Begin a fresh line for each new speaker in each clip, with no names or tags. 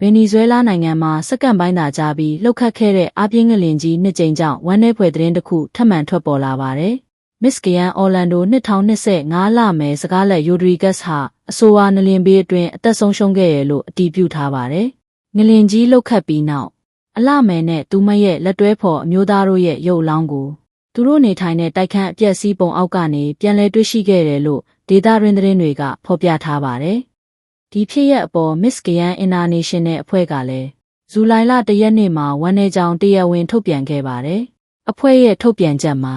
ဗင်နီဇွဲလားနိုင်ငံမှာစက္ကန့်ပိုင်းသာကြာပြီးလှုပ်ခတ်ခဲ့တဲ့အားပြင်းငလျင်ကြီးနှစ်ကြိမ်ကြောင့်ဝမ်းနည်းဖွယ်သတင်းတစ်ခုထပ်မံထွက်ပေါ်လာပါတယ်။ Miss Grand Orlando 2025 လမယ်စကားလက် Rodriguez ဟာအဆိုပါငလျင်ဘေးအတွင်းအသက်ဆုံးရှုံးခဲ့ရလို့အတည်ပြုထားပါတယ်။ငလျင်ကြီးလှုပ်ခတ်ပြီးနောက်အလမယ်နဲ့သူမရဲ့လက်တွဲဖော်အမျိုးသားတို့ရဲ့ရုပ်အလောင်းကိုသူတို့နေထိုင်တဲ့တိုက်ခန်းအပျက်စီးပုံအောက်ကနေပြန်လည်တွေ့ရှိခဲ့တယ်လို့ဒေတာရင်းသတင်းတွေကဖော်ပြထားပါတယ်။ဒီဖြစ်ရပ်အပေါ် Miss Grand International အဖွဲ့ကလည်းဇူလိုင်လ1 ရက်နေ့မှာဝန်내ကြောင်တရားဝင်ထုတ်ပြန်ခဲ့ပါတယ်။အဖွဲ့ရဲ့ထုတ်ပြန်ချက်မှာ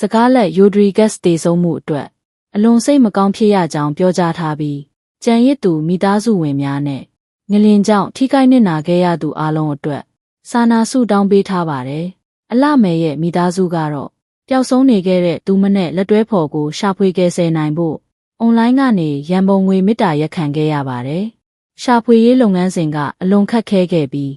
စကားလက် Rodriguez တည်ဆုံးမှုအတွက်အလွန်စိတ်မကောင်းဖြစ်ရကြောင်းပြောကြားထားပြီးကြံရစ်သူမိသားစုဝင်များနဲ့ငလျင်ကြောင့်ထိခိုက်နစ်နာခဲ့ရသူအလုံးအတွက်စာနာဆုတောင်းပေးထားပါတယ်။အလမယ်ရဲ့မိသားစုကတော့ပျောက်ဆုံးနေခဲ့တဲ့သူမနဲ့လက်တွဲဖော်ကိုရှာဖွေကယ်ဆယ်နိုင်ဖို့အွန်လိုင်းကနေရန်ပုံငွေမေတ္တာရက်ခံခဲ့ရပါတယ်။ရှာဖွေရေးလုပ်ငန်းစဉ်ကအလွန်ခက်ခဲခဲ့ပြီး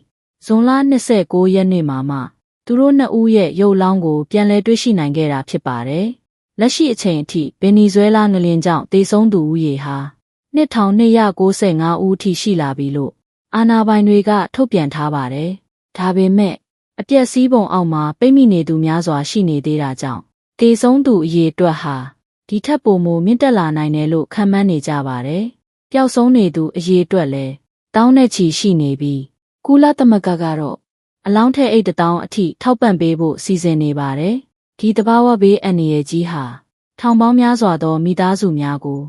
ဇွန်လ29 ရက်နေ့မှာမှသူတို့နှစ်ဦးရဲ့ရုပ်လောင်းကိုပြန်လည်တွေ့ရှိနိုင်ခဲ့တာဖြစ်ပါတယ်။လက်ရှိအချိန်အထိဗင်နီဇွဲလားငလျင်ကြောင့်သေဆုံးသူဦးရေဟာ2295ဦးထိရှိလာပြီလို့အာဏာပိုင်တွေကထုတ်ပြန်ထားပါတယ်။ဒါပေမဲ့အပျက်စီးပုံအောက်မှာပိတ်မိနေသူများစွာရှိနေသေးတာကြောင့်သေဆုံးသူအရေအတွက်ဟာဒီထက်ပိုမိုမြင့်တက်လာနိုင်တယ်လို့ခန့်မှန်းနေကြပါတယ်။ပျောက်ဆုံးနေသူအရေအတွက်လည်းတောင်းနဲ့ချီရှိနေပြီးကုလသမဂ္ဂကတော့အလောင်းထက်အိတ်1000အထိထောက်ပံ့ပေးဖို့စီစဉ်နေပါတယ်။ဒီသဘာဝဘေးအန္တရာယ်ကြီးဟာထောင်ပေါင်းများစွာသောမိသားစုများကို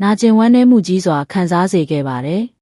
နာကျင်ဝမ်းနည်းမှုကြီးစွာခံစားစေခဲ့ပါတယ်။